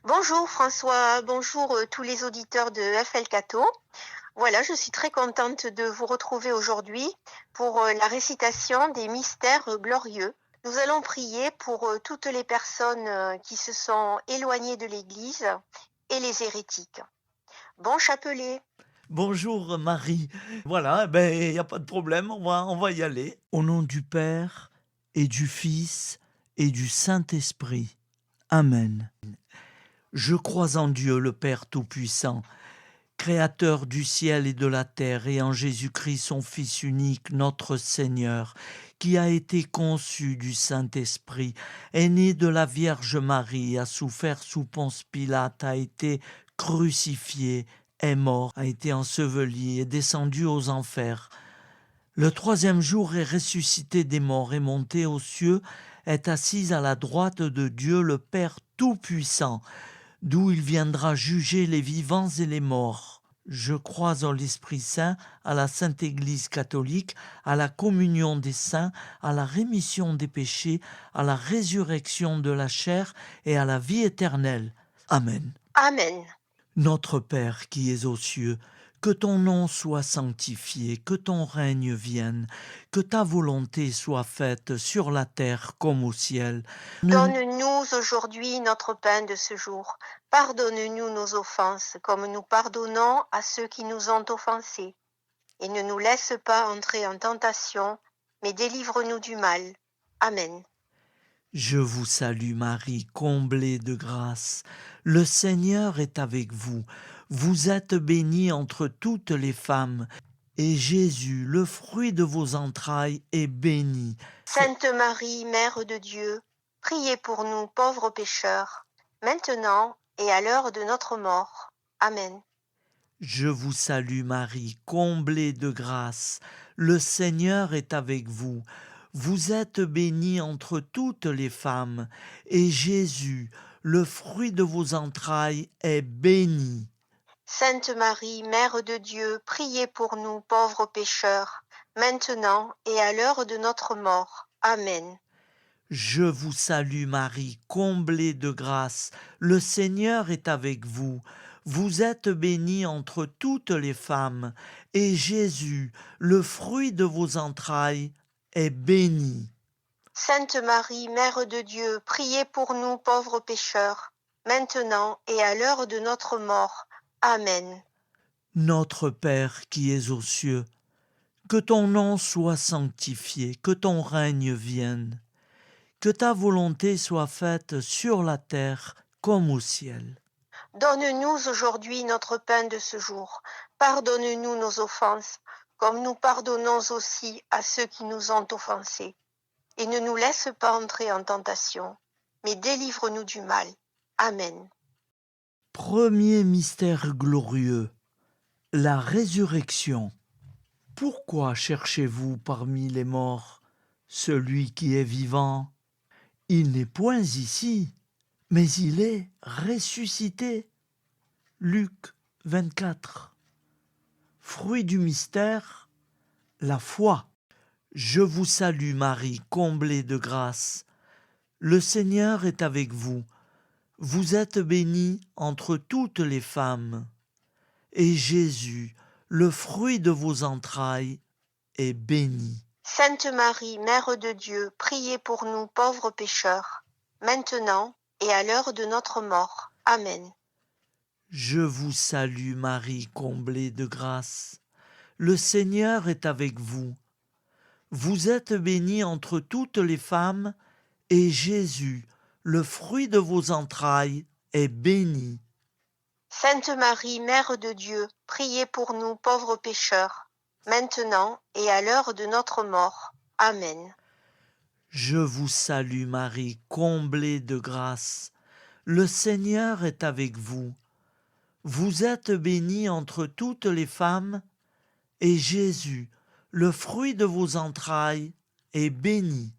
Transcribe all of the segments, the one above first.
Bonjour François, bonjour tous les auditeurs de FL Cato. Voilà, je suis très contente de vous retrouver aujourd'hui pour la récitation des mystères glorieux. Nous allons prier pour toutes les personnes qui se sont éloignées de l'Église et les hérétiques. Bon chapelet. Bonjour Marie. Voilà, il n'y a pas de problème, on va y aller. Au nom du Père et du Fils et du Saint-Esprit. Amen. Je crois en Dieu, le Père Tout-Puissant, Créateur du ciel et de la terre, et en Jésus-Christ, son Fils unique, notre Seigneur, qui a été conçu du Saint-Esprit, est né de la Vierge Marie, a souffert sous Ponce Pilate, a été crucifié, est mort, a été enseveli, est descendu aux enfers. Le troisième jour est ressuscité des morts, est monté aux cieux, est assis à la droite de Dieu le Père Tout-Puissant, d'où il viendra juger les vivants et les morts. Je crois en l'Esprit Saint, à la Sainte Église catholique, à la communion des saints, à la rémission des péchés, à la résurrection de la chair et à la vie éternelle. Amen. Amen. Notre Père qui es aux cieux, que ton nom soit sanctifié, que ton règne vienne, que ta volonté soit faite sur la terre comme au ciel. Donne-nous aujourd'hui notre pain de ce jour. Pardonne-nous nos offenses comme nous pardonnons à ceux qui nous ont offensés. Et ne nous laisse pas entrer en tentation, mais délivre-nous du mal. Amen. Je vous salue Marie, comblée de grâce. Le Seigneur est avec vous. Vous êtes bénie entre toutes les femmes, et Jésus, le fruit de vos entrailles, est béni. Sainte Marie, Mère de Dieu, priez pour nous pauvres pécheurs, maintenant et à l'heure de notre mort. Amen. Je vous salue Marie, comblée de grâce. Le Seigneur est avec vous. Vous êtes bénie entre toutes les femmes, et Jésus, le fruit de vos entrailles, est béni. Sainte Marie, Mère de Dieu, priez pour nous pauvres pécheurs, maintenant et à l'heure de notre mort. Amen. Je vous salue Marie, comblée de grâce. Le Seigneur est avec vous. Vous êtes bénie entre toutes les femmes, et Jésus, le fruit de vos entrailles, est béni. Sainte Marie, Mère de Dieu, priez pour nous pauvres pécheurs, maintenant et à l'heure de notre mort. Amen. Notre Père qui es aux cieux, que ton nom soit sanctifié, que ton règne vienne, que ta volonté soit faite sur la terre comme au ciel. Donne-nous aujourd'hui notre pain de ce jour. Pardonne-nous nos offenses, comme nous pardonnons aussi à ceux qui nous ont offensés. Et ne nous laisse pas entrer en tentation, mais délivre-nous du mal. Amen. Premier mystère glorieux, la résurrection. Pourquoi cherchez-vous parmi les morts celui qui est vivant? Il n'est point ici, mais il est ressuscité. Luc 24. Fruit du mystère, la foi. Je vous salue Marie, comblée de grâce. Le Seigneur est avec vous. Vous êtes bénie entre toutes les femmes. Et Jésus, le fruit de vos entrailles, est béni. Sainte Marie, Mère de Dieu, priez pour nous pauvres pécheurs, maintenant et à l'heure de notre mort. Amen. Je vous salue Marie, comblée de grâce. Le Seigneur est avec vous. Vous êtes bénie entre toutes les femmes, et Jésus, le fruit de vos entrailles, est béni. Sainte Marie, Mère de Dieu, priez pour nous pauvres pécheurs, maintenant et à l'heure de notre mort. Amen. Je vous salue Marie, comblée de grâce. Le Seigneur est avec vous. Vous êtes bénie entre toutes les femmes, et Jésus, le fruit de vos entrailles, est béni.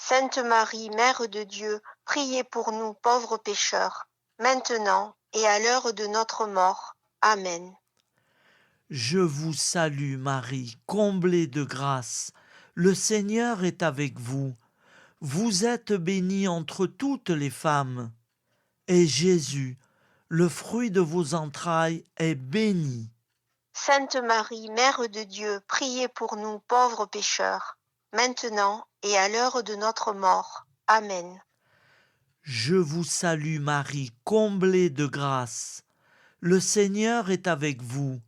Sainte Marie, Mère de Dieu, priez pour nous pauvres pécheurs, maintenant et à l'heure de notre mort. Amen. Je vous salue Marie, comblée de grâce. Le Seigneur est avec vous. Vous êtes bénie entre toutes les femmes, et Jésus, le fruit de vos entrailles, est béni. Sainte Marie, Mère de Dieu, priez pour nous pauvres pécheurs, maintenant et à l'heure de notre mort. Amen. Je vous salue Marie, comblée de grâce. Le Seigneur est avec vous.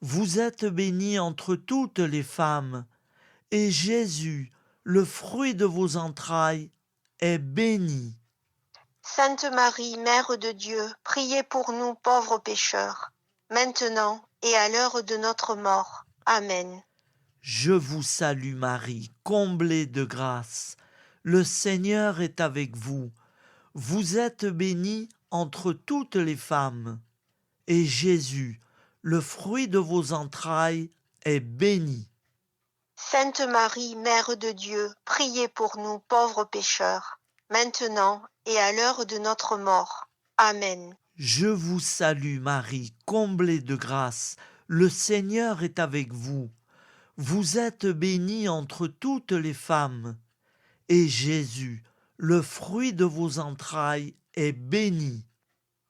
Vous êtes bénie entre toutes les femmes, et Jésus, le fruit de vos entrailles, est béni. Sainte Marie, Mère de Dieu, priez pour nous pauvres pécheurs, maintenant et à l'heure de notre mort. Amen. Je vous salue Marie, comblée de grâce. Le Seigneur est avec vous. Vous êtes bénie entre toutes les femmes, et Jésus, le fruit de vos entrailles, est béni. Sainte Marie, Mère de Dieu, priez pour nous pauvres pécheurs, maintenant et à l'heure de notre mort. Amen. Je vous salue Marie, comblée de grâce. Le Seigneur est avec vous. Vous êtes bénie entre toutes les femmes, et Jésus, le fruit de vos entrailles, est béni.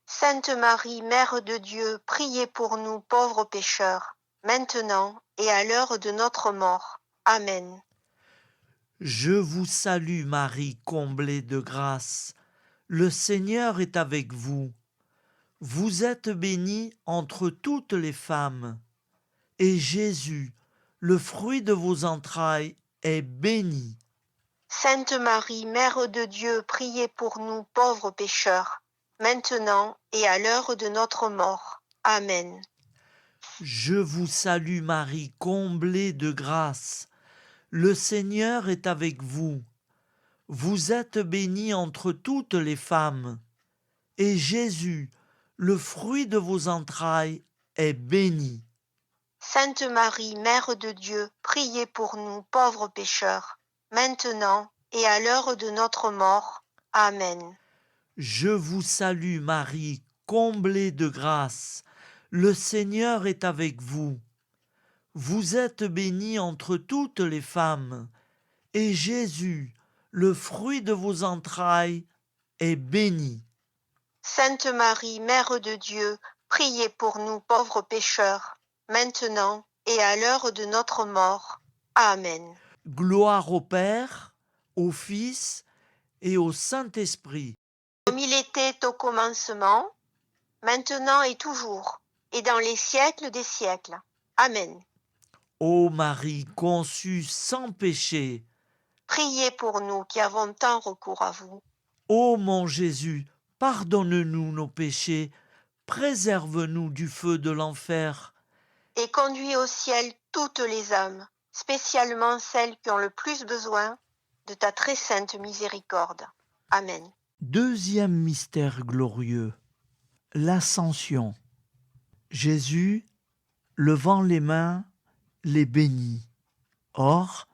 Sainte Marie, Mère de Dieu, priez pour nous pauvres pécheurs, maintenant et à l'heure de notre mort. Amen. Je vous salue Marie, comblée de grâce. Le Seigneur est avec vous. Vous êtes bénie entre toutes les femmes, et Jésus, le fruit de vos entrailles, est béni. Sainte Marie, Mère de Dieu, priez pour nous pauvres pécheurs, maintenant et à l'heure de notre mort. Amen. Je vous salue Marie, comblée de grâce. Le Seigneur est avec vous. Vous êtes bénie entre toutes les femmes, et Jésus, le fruit de vos entrailles, est béni. Sainte Marie, Mère de Dieu, priez pour nous pauvres pécheurs, maintenant et à l'heure de notre mort. Amen. Je vous salue Marie, comblée de grâce. Le Seigneur est avec vous. Vous êtes bénie entre toutes les femmes, et Jésus, le fruit de vos entrailles, est béni. Sainte Marie, Mère de Dieu, priez pour nous pauvres pécheurs, maintenant et à l'heure de notre mort. Amen. Gloire au Père, au Fils et au Saint-Esprit. Comme il était au commencement, maintenant et toujours, et dans les siècles des siècles. Amen. Ô Marie conçue sans péché, Priez pour nous qui avons tant recours à vous. ô mon Jésus, pardonne-nous nos péchés, préserve-nous du feu de l'enfer, Et conduis au ciel toutes les âmes, spécialement celles qui ont le plus besoin de ta très sainte miséricorde. Amen. Deuxième mystère glorieux, l'Ascension. Jésus, levant les mains, les bénit. Or,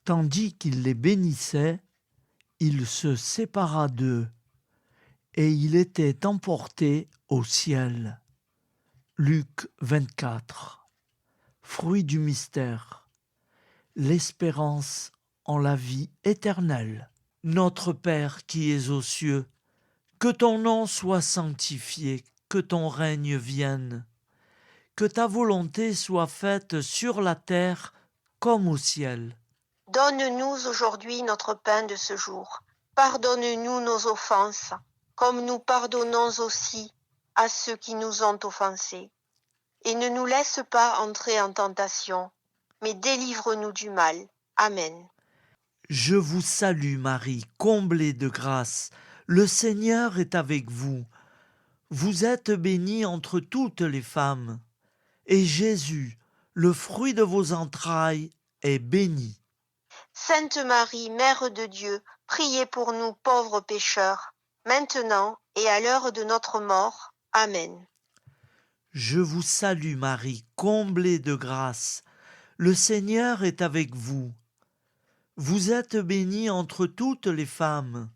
tandis qu'il les bénissait, il se sépara d'eux, et il était emporté au ciel. Luc 24. Fruit du mystère, l'espérance en la vie éternelle. Notre Père qui es aux cieux, que ton nom soit sanctifié, que ton règne vienne, que ta volonté soit faite sur la terre comme au ciel. Donne-nous aujourd'hui notre pain de ce jour. Pardonne-nous nos offenses, comme nous pardonnons aussi à ceux qui nous ont offensés. Et ne nous laisse pas entrer en tentation, mais délivre-nous du mal. Amen. Je vous salue Marie, comblée de grâce. Le Seigneur est avec vous. Vous êtes bénie entre toutes les femmes, et Jésus, le fruit de vos entrailles, est béni. Sainte Marie, Mère de Dieu, priez pour nous pauvres pécheurs, maintenant et à l'heure de notre mort. Amen. Je vous salue Marie, comblée de grâce. Le Seigneur est avec vous. Vous êtes bénie entre toutes les femmes,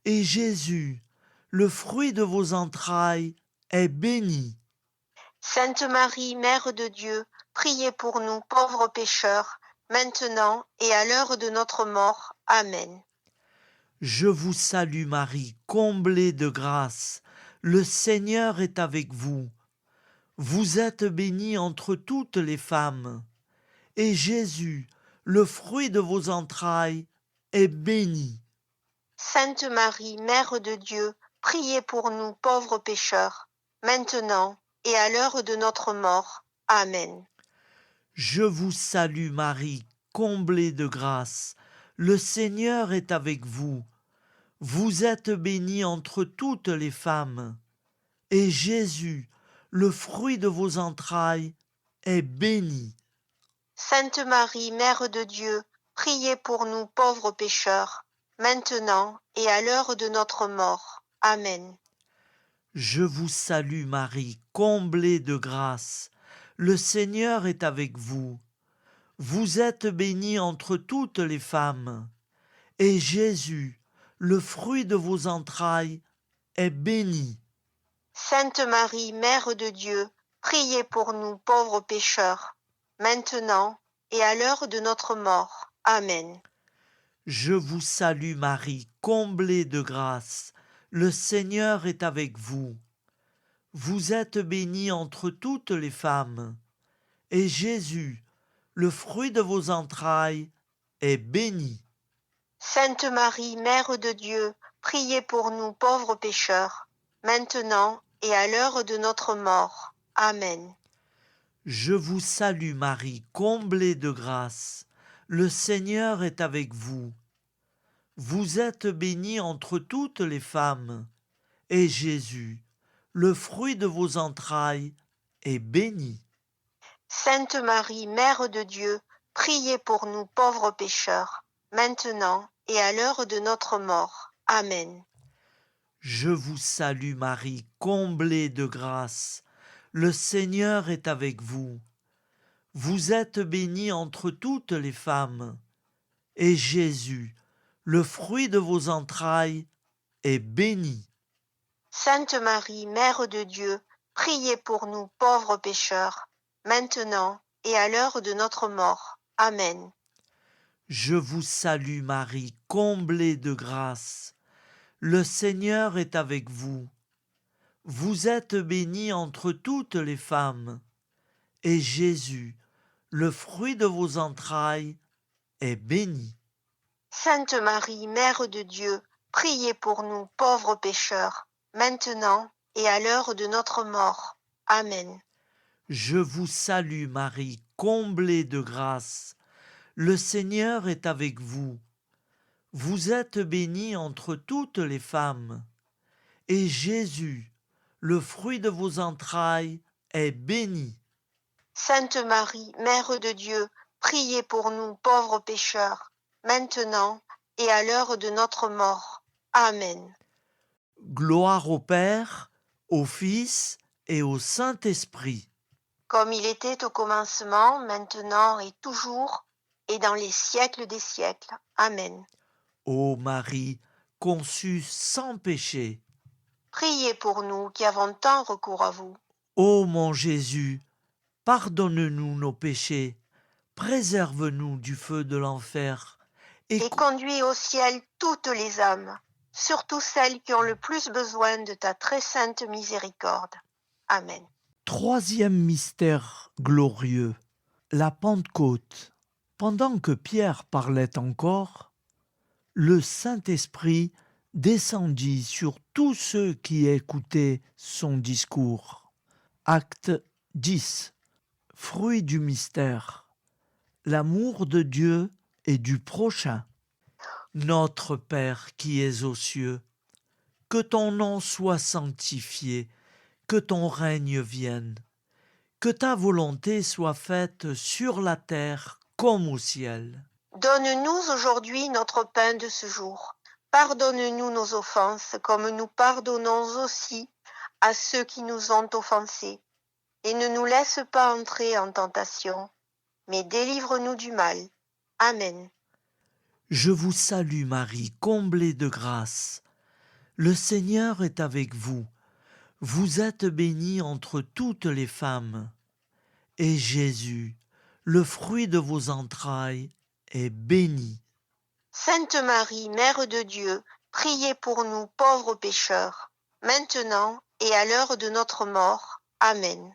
et Jésus, le fruit de vos entrailles, est béni. Sainte Marie, Mère de Dieu, priez pour nous pauvres pécheurs, maintenant et à l'heure de notre mort. Amen. Je vous salue Marie, comblée de grâce. Le Seigneur est avec vous. Vous êtes bénie entre toutes les femmes. Et Jésus, le fruit de vos entrailles, est béni. Sainte Marie, Mère de Dieu, priez pour nous pauvres pécheurs, maintenant et à l'heure de notre mort. Amen. Je vous salue Marie, comblée de grâce. Le Seigneur est avec vous. Vous êtes bénie entre toutes les femmes. Et Jésus, le fruit de vos entrailles, est béni. Sainte Marie, Mère de Dieu, priez pour nous pauvres pécheurs, maintenant et à l'heure de notre mort. Amen. Je vous salue Marie, comblée de grâce. Le Seigneur est avec vous. Vous êtes bénie entre toutes les femmes. Et Jésus, le fruit de vos entrailles, est béni. Sainte Marie, Mère de Dieu, priez pour nous pauvres pécheurs, maintenant et à l'heure de notre mort. Amen. Je vous salue Marie, comblée de grâce. Le Seigneur est avec vous. Vous êtes bénie entre toutes les femmes. Et Jésus, le fruit de vos entrailles, est béni. Sainte Marie, Mère de Dieu, priez pour nous pauvres pécheurs, maintenant et à l'heure de notre mort. Amen. Je vous salue Marie, comblée de grâce. Le Seigneur est avec vous. Vous êtes bénie entre toutes les femmes. Et Jésus, le fruit de vos entrailles, est béni. Sainte Marie, Mère de Dieu, priez pour nous pauvres pécheurs, maintenant et à l'heure de notre mort. Amen. Je vous salue Marie, comblée de grâce. Le Seigneur est avec vous. Vous êtes bénie entre toutes les femmes. Et Jésus, le fruit de vos entrailles, est béni. Sainte Marie, Mère de Dieu, priez pour nous pauvres pécheurs, maintenant et à l'heure de notre mort. Amen. Je vous salue Marie, comblée de grâce. Le Seigneur est avec vous. Vous êtes bénie entre toutes les femmes. Et Jésus, le fruit de vos entrailles, est béni. Sainte Marie, Mère de Dieu, priez pour nous pauvres pécheurs, maintenant et à l'heure de notre mort. Amen. Je vous salue Marie, comblée de grâce. Le Seigneur est avec vous. Vous êtes bénie entre toutes les femmes. Et Jésus, le fruit de vos entrailles, est béni. Sainte Marie, Mère de Dieu, priez pour nous pauvres pécheurs, maintenant et à l'heure de notre mort. Amen. Gloire au Père, au Fils et au Saint-Esprit. Comme il était au commencement, maintenant et toujours, et dans les siècles des siècles. Amen. Ô Marie, conçue sans péché. Priez pour nous qui avons tant recours à vous. Ô mon Jésus, pardonne-nous nos péchés, préserve-nous du feu de l'enfer, Et conduis au ciel toutes les âmes, surtout celles qui ont le plus besoin de ta très sainte miséricorde. Amen. Troisième mystère glorieux, la Pentecôte. Pendant que Pierre parlait encore, le Saint-Esprit descendit sur tous ceux qui écoutaient son discours. Acte 10. Fruit du mystère. L'amour de Dieu et du prochain. Notre Père qui es aux cieux, que ton nom soit sanctifié, que ton règne vienne, que ta volonté soit faite sur la terre comme au ciel. Donne-nous aujourd'hui notre pain de ce jour. Pardonne-nous nos offenses, comme nous pardonnons aussi à ceux qui nous ont offensés. Et ne nous laisse pas entrer en tentation, mais délivre-nous du mal. Amen. Je vous salue Marie, comblée de grâce. Le Seigneur est avec vous. Vous êtes bénie entre toutes les femmes. Et Jésus, le fruit de vos entrailles, est béni. Sainte Marie, Mère de Dieu, priez pour nous pauvres pécheurs, maintenant et à l'heure de notre mort. Amen.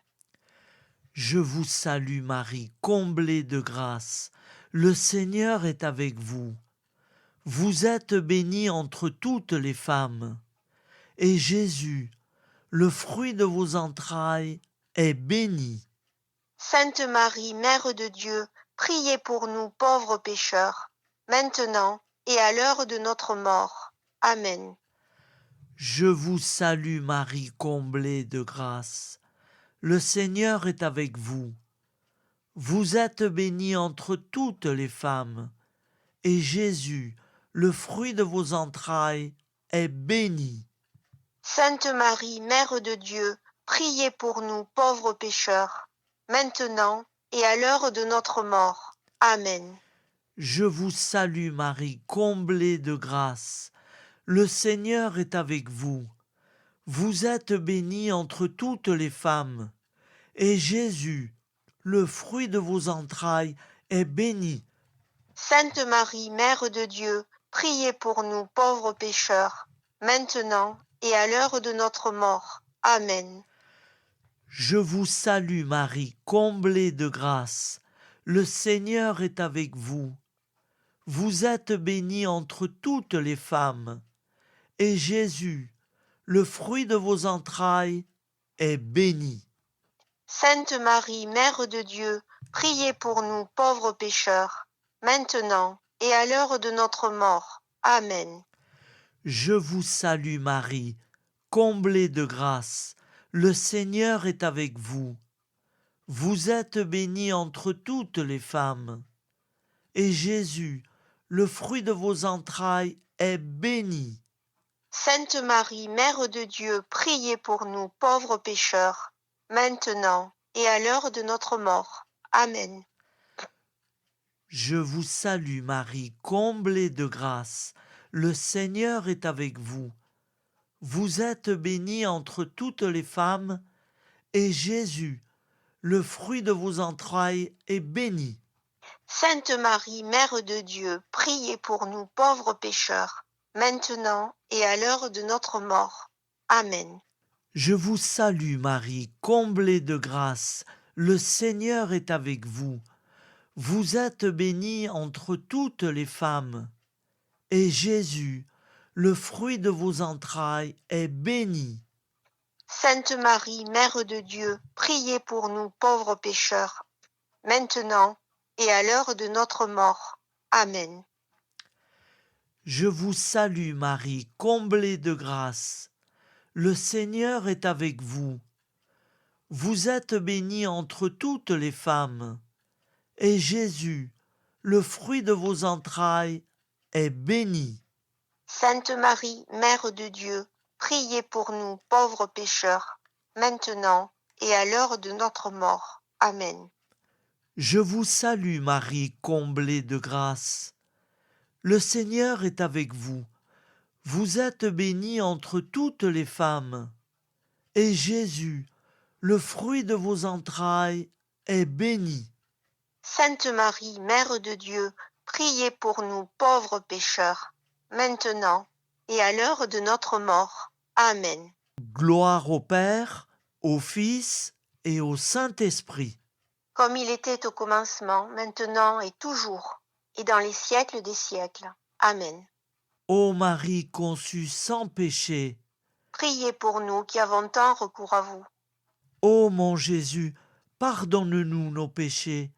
Je vous salue Marie, comblée de grâce. Le Seigneur est avec vous. Vous êtes bénie entre toutes les femmes. Et Jésus, le fruit de vos entrailles, est béni. Sainte Marie, Mère de Dieu, priez pour nous pauvres pécheurs, maintenant et à l'heure de notre mort. Amen. Je vous salue Marie, comblée de grâce. Le Seigneur est avec vous. Vous êtes bénie entre toutes les femmes. Et Jésus, le fruit de vos entrailles, est béni. Sainte Marie, Mère de Dieu, priez pour nous pauvres pécheurs, maintenant et à l'heure de notre mort. Amen. Je vous salue Marie, comblée de grâce. Le Seigneur est avec vous. Vous êtes bénie entre toutes les femmes. Et Jésus, le fruit de vos entrailles, est béni. Sainte Marie, Mère de Dieu, priez pour nous pauvres pécheurs, maintenant et à l'heure de notre mort. Amen. Je vous salue Marie, comblée de grâce. Le Seigneur est avec vous. Vous êtes bénie entre toutes les femmes. Et Jésus, le fruit de vos entrailles, est béni. Sainte Marie, Mère de Dieu, priez pour nous pauvres pécheurs, maintenant et à l'heure de notre mort. Amen. Je vous salue Marie, comblée de grâce. Le Seigneur est avec vous. Vous êtes bénie entre toutes les femmes. Et Jésus, le fruit de vos entrailles, est béni. Sainte Marie, Mère de Dieu, priez pour nous pauvres pécheurs, maintenant et à l'heure de notre mort. Amen. Je vous salue Marie, comblée de grâce. Le Seigneur est avec vous. Vous êtes bénie entre toutes les femmes, et Jésus, le fruit de vos entrailles, est béni. Sainte Marie, Mère de Dieu, priez pour nous pauvres pécheurs, maintenant et à l'heure de notre mort. Amen. Je vous salue Marie, comblée de grâce. Le Seigneur est avec vous. Vous êtes bénie entre toutes les femmes. Et Jésus, le fruit de vos entrailles, est béni. Sainte Marie, Mère de Dieu, priez pour nous pauvres pécheurs, maintenant et à l'heure de notre mort. Amen. Je vous salue Marie, comblée de grâce. Le Seigneur est avec vous. Vous êtes bénie entre toutes les femmes. Et Jésus, le fruit de vos entrailles, est béni. Sainte Marie, Mère de Dieu, priez pour nous pauvres pécheurs, maintenant et à l'heure de notre mort. Amen. Je vous salue Marie, comblée de grâce. Le Seigneur est avec vous. Vous êtes bénie entre toutes les femmes. Et Jésus, le fruit de vos entrailles, est béni. Sainte Marie, Mère de Dieu, priez pour nous pauvres pécheurs, maintenant et à l'heure de notre mort. Amen. Gloire au Père, au Fils et au Saint-Esprit. Comme il était au commencement, maintenant et toujours, et dans les siècles des siècles. Amen. Ô Marie conçue sans péché, Priez pour nous qui avons tant recours à vous. ô mon Jésus, pardonne-nous nos péchés,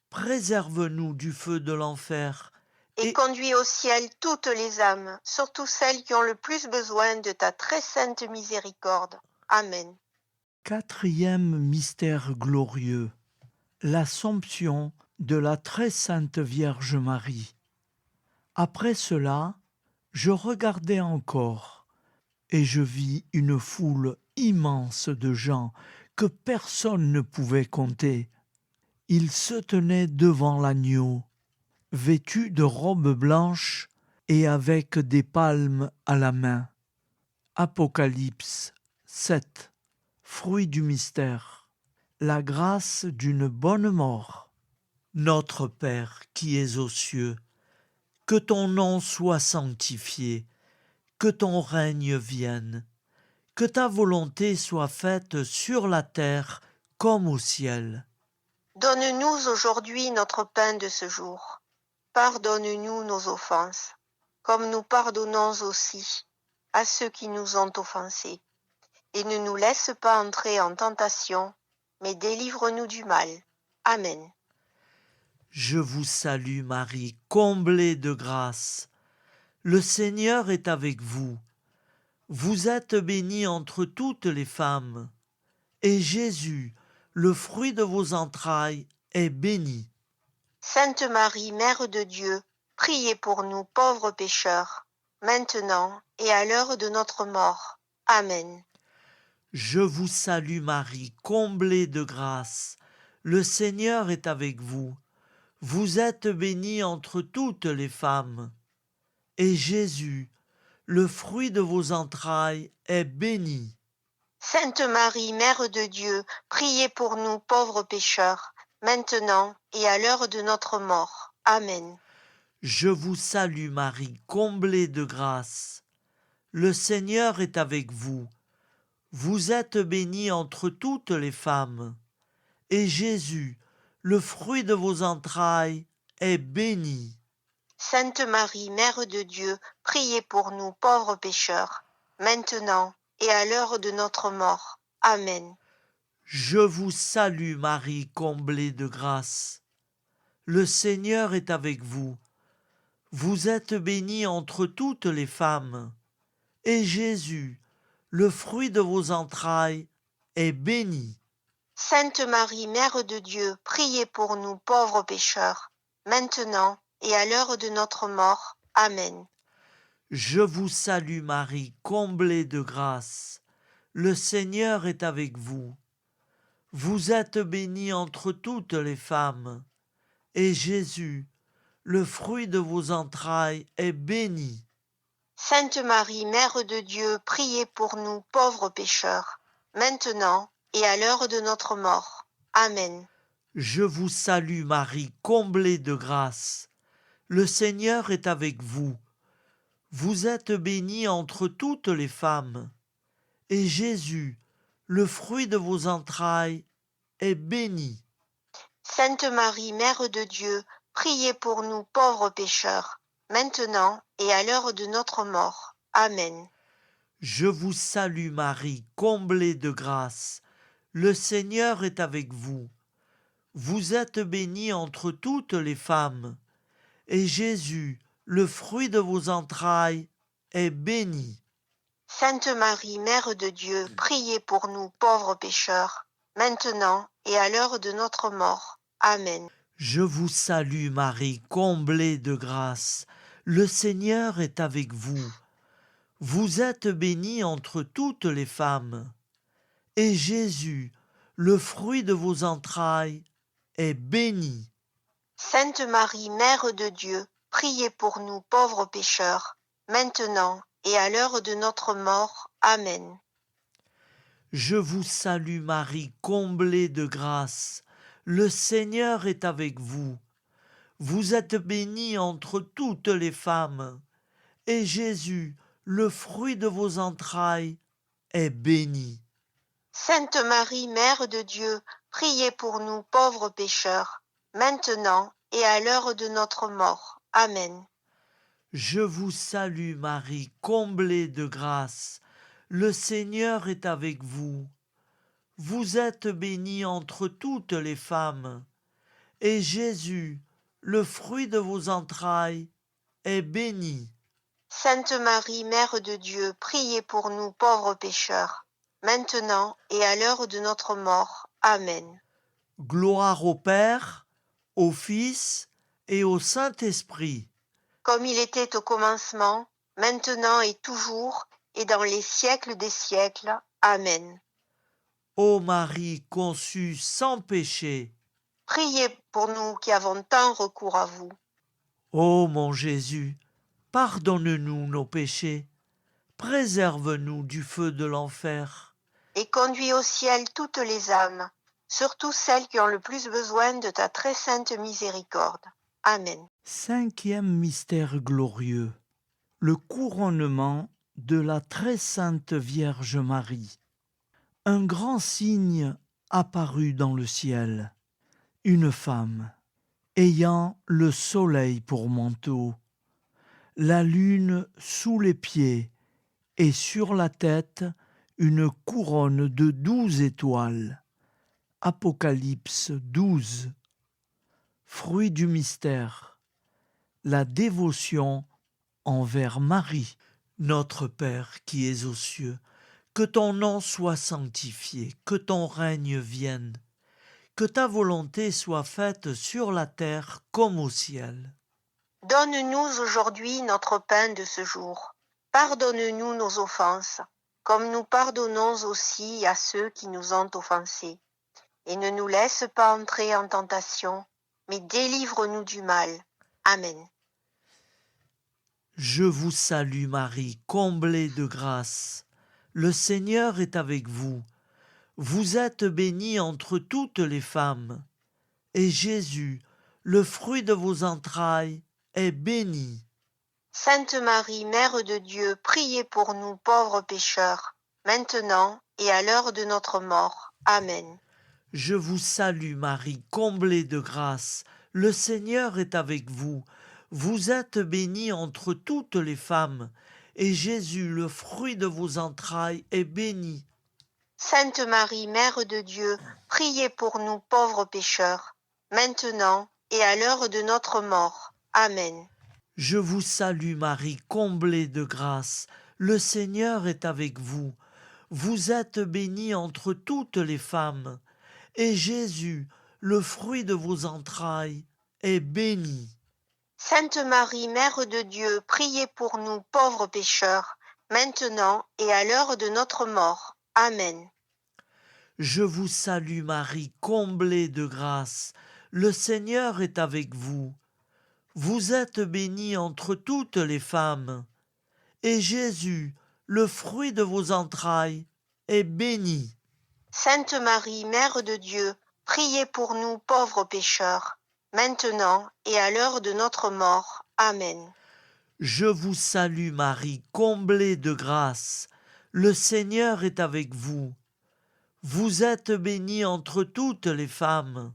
préserve-nous du feu de l'enfer, Et conduis au ciel toutes les âmes, surtout celles qui ont le plus besoin de ta très sainte miséricorde. Amen. Quatrième mystère glorieux, l'Assomption de la très sainte Vierge Marie. Après cela, je regardai encore, et je vis une foule immense de gens que personne ne pouvait compter. Ils se tenaient devant l'agneau, vêtus de robes blanches et avec des palmes à la main. Apocalypse 7. Fruit du mystère. La grâce d'une bonne mort. Notre Père qui es aux cieux, Que ton nom soit sanctifié, que ton règne vienne, que ta volonté soit faite sur la terre comme au ciel. Donne-nous aujourd'hui notre pain de ce jour. Pardonne-nous nos offenses, comme nous pardonnons aussi à ceux qui nous ont offensés. Et ne nous laisse pas entrer en tentation, mais délivre-nous du mal. Amen. Je vous salue Marie, comblée de grâce. Le Seigneur est avec vous. Vous êtes bénie entre toutes les femmes, et Jésus, le fruit de vos entrailles, est béni. Sainte Marie, Mère de Dieu, priez pour nous pauvres pécheurs, maintenant et à l'heure de notre mort. Amen. Je vous salue Marie, comblée de grâce. Le Seigneur est avec vous. Vous êtes bénie entre toutes les femmes, et Jésus, le fruit de vos entrailles, est béni. Sainte Marie, Mère de Dieu, priez pour nous pauvres pécheurs, maintenant et à l'heure de notre mort. Amen. Je vous salue Marie, comblée de grâce. Le Seigneur est avec vous. Vous êtes bénie entre toutes les femmes, et Jésus, le fruit de vos entrailles, est béni. Sainte Marie, Mère de Dieu, priez pour nous pauvres pécheurs, maintenant et à l'heure de notre mort. Amen. Je vous salue Marie, comblée de grâce. Le Seigneur est avec vous. Vous êtes bénie entre toutes les femmes, et Jésus, le fruit de vos entrailles, est béni. Sainte Marie, Mère de Dieu, priez pour nous pauvres pécheurs, maintenant et à l'heure de notre mort. Amen. Je vous salue Marie, comblée de grâce. Le Seigneur est avec vous. Vous êtes bénie entre toutes les femmes, et Jésus, le fruit de vos entrailles, est béni. Sainte Marie, Mère de Dieu, priez pour nous pauvres pécheurs, maintenant et à l'heure de notre mort. Amen. Je vous salue Marie, comblée de grâce. Le Seigneur est avec vous. Vous êtes bénie entre toutes les femmes, et Jésus, le fruit de vos entrailles, est béni. Sainte Marie, Mère de Dieu, priez pour nous pauvres pécheurs, maintenant et à l'heure de notre mort. Amen. Je vous salue Marie, comblée de grâce. Le Seigneur est avec vous. Vous êtes bénie entre toutes les femmes, et Jésus, le fruit de vos entrailles, est béni. Sainte Marie, Mère de Dieu, priez pour nous pauvres pécheurs, maintenant et à l'heure de notre mort. Amen. Je vous salue Marie, comblée de grâce. Le Seigneur est avec vous. Vous êtes bénie entre toutes les femmes, et Jésus, le fruit de vos entrailles, est béni. Sainte Marie, Mère de Dieu, priez pour nous pauvres pécheurs, maintenant et à l'heure de notre mort. Amen. Je vous salue Marie, comblée de grâce. Le Seigneur est avec vous. Vous êtes bénie entre toutes les femmes, et Jésus, le fruit de vos entrailles, est béni. Sainte Marie, Mère de Dieu, priez pour nous pauvres pécheurs, maintenant et à l'heure de notre mort. Amen. Je vous salue Marie, comblée de grâce. Le Seigneur est avec vous. Vous êtes bénie entre toutes les femmes, et Jésus, le fruit de vos entrailles, est béni. Sainte Marie, Mère de Dieu, priez pour nous pauvres pécheurs, maintenant et à l'heure de notre mort. Amen. Gloire au Père, au Fils et au Saint-Esprit. Comme il était au commencement, maintenant et toujours, et dans les siècles des siècles. Amen. Ô Marie conçue sans péché, Priez pour nous qui avons tant recours à vous. ô mon Jésus, pardonne-nous nos péchés, préserve-nous du feu de l'enfer, Et conduis au ciel toutes les âmes, surtout celles qui ont le plus besoin de ta très sainte miséricorde. Amen. Cinquième mystère glorieux, le couronnement de la très sainte Vierge Marie. Un grand signe apparut dans le ciel, une femme, ayant le soleil pour manteau, la lune sous les pieds, et sur la tête une couronne de 12 étoiles. Apocalypse 12. Fruit du mystère, la dévotion envers Marie. Notre Père qui es aux cieux, que ton nom soit sanctifié, que ton règne vienne, que ta volonté soit faite sur la terre comme au ciel. Donne-nous aujourd'hui notre pain de ce jour. Pardonne-nous nos offenses, comme nous pardonnons aussi à ceux qui nous ont offensés. Et ne nous laisse pas entrer en tentation, mais délivre-nous du mal. Amen. Je vous salue Marie, comblée de grâce. Le Seigneur est avec vous. Vous êtes bénie entre toutes les femmes. Et Jésus, le fruit de vos entrailles, est béni. Sainte Marie, Mère de Dieu, priez pour nous pauvres pécheurs, maintenant et à l'heure de notre mort. Amen. Je vous salue Marie, comblée de grâce. Le Seigneur est avec vous. Vous êtes bénie entre toutes les femmes. Et Jésus, le fruit de vos entrailles, est béni. Sainte Marie, Mère de Dieu, priez pour nous pauvres pécheurs, maintenant et à l'heure de notre mort. Amen. Je vous salue Marie, comblée de grâce. Le Seigneur est avec vous. Vous êtes bénie entre toutes les femmes. Et Jésus, le fruit de vos entrailles, est béni. Sainte Marie, Mère de Dieu, priez pour nous pauvres pécheurs, maintenant et à l'heure de notre mort. Amen. Je vous salue Marie, comblée de grâce. Le Seigneur est avec vous. Vous êtes bénie entre toutes les femmes. Et Jésus, le fruit de vos entrailles, est béni. Sainte Marie, Mère de Dieu, priez pour nous pauvres pécheurs, maintenant et à l'heure de notre mort. Amen. Je vous salue Marie, comblée de grâce. Le Seigneur est avec vous. Vous êtes bénie entre toutes les femmes.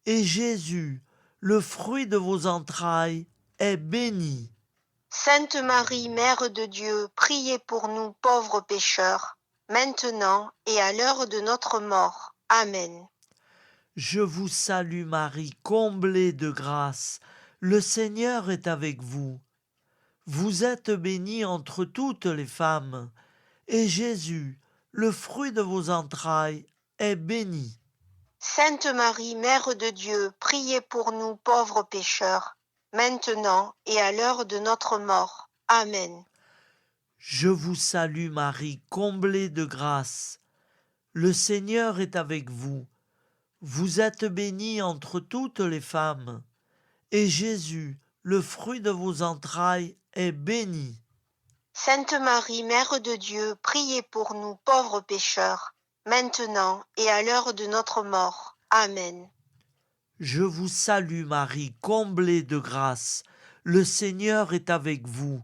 Et Jésus, le fruit de vos entrailles, est béni. Sainte Marie, Mère de Dieu, priez pour nous pauvres pécheurs, maintenant et à l'heure de notre mort. Amen. Je vous salue Marie, comblée de grâce. Le Seigneur est avec vous. Vous êtes bénie entre toutes les femmes. Et Jésus, le fruit de vos entrailles, est béni. Sainte Marie, Mère de Dieu, priez pour nous pauvres pécheurs, maintenant et à l'heure de notre mort. Amen. Je vous salue Marie, comblée de grâce. Le Seigneur est avec vous. Vous êtes bénie entre toutes les femmes. Et Jésus, le fruit de vos entrailles, est béni. Sainte Marie, Mère de Dieu, priez pour nous pauvres pécheurs, maintenant et à l'heure de notre mort. Amen. Je vous salue Marie, comblée de grâce. Le Seigneur est avec vous.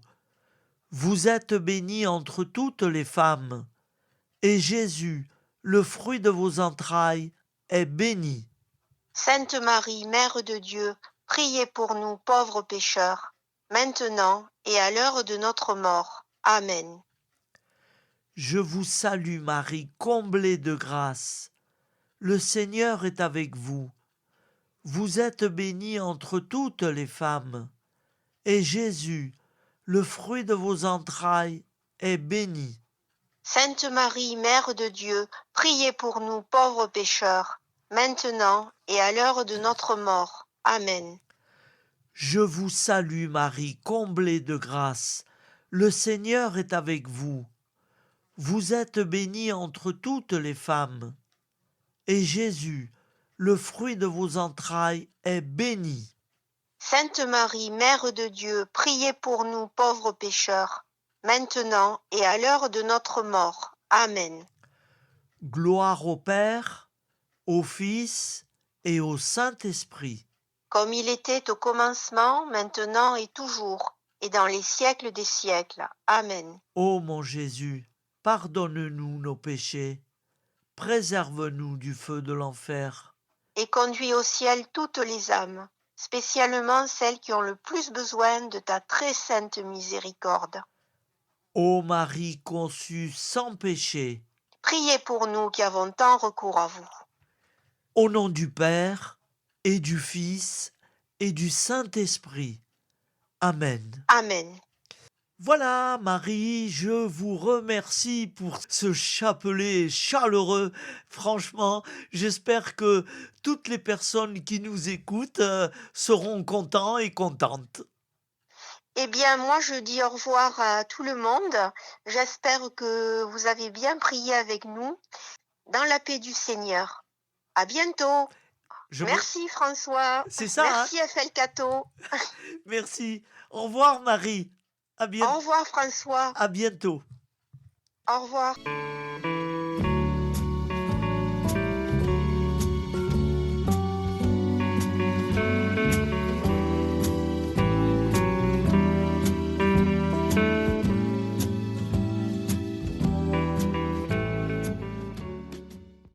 Vous êtes bénie entre toutes les femmes. Et Jésus, le fruit de vos entrailles, est béni. Sainte Marie, Mère de Dieu, priez pour nous pauvres pécheurs, maintenant et à l'heure de notre mort. Amen. Je vous salue Marie, comblée de grâce. Le Seigneur est avec vous. Vous êtes bénie entre toutes les femmes. Et Jésus, le fruit de vos entrailles, est béni. Sainte Marie, Mère de Dieu, priez pour nous pauvres pécheurs, maintenant et à l'heure de notre mort. Amen. Je vous salue Marie, comblée de grâce. Le Seigneur est avec vous. Vous êtes bénie entre toutes les femmes. Et Jésus, le fruit de vos entrailles, est béni. Sainte Marie, Mère de Dieu, priez pour nous pauvres pécheurs, maintenant et à l'heure de notre mort. Amen. Gloire au Père, au Fils et au Saint-Esprit. comme il était au commencement, maintenant et toujours, et dans les siècles des siècles. Amen. Ô mon Jésus, pardonne-nous nos péchés, préserve-nous du feu de l'enfer. Et conduis au ciel toutes les âmes, spécialement celles qui ont le plus besoin de ta très sainte miséricorde. Ô Marie conçue sans péché, Priez pour nous qui avons tant recours à vous. au nom du Père et du Fils et du Saint-Esprit. Amen. Amen. Voilà, Marie, je vous remercie pour ce chapelet chaleureux. Franchement, j'espère que toutes les personnes qui nous écoutent seront contents et contentes. Eh bien, moi, je dis au revoir à tout le monde. J'espère que vous avez bien prié avec nous dans la paix du Seigneur. À bientôt. Je me- Merci François. C'est ça, hein? Merci FL Cato. Merci. Au revoir, Marie. Au revoir François. À bientôt. Au revoir.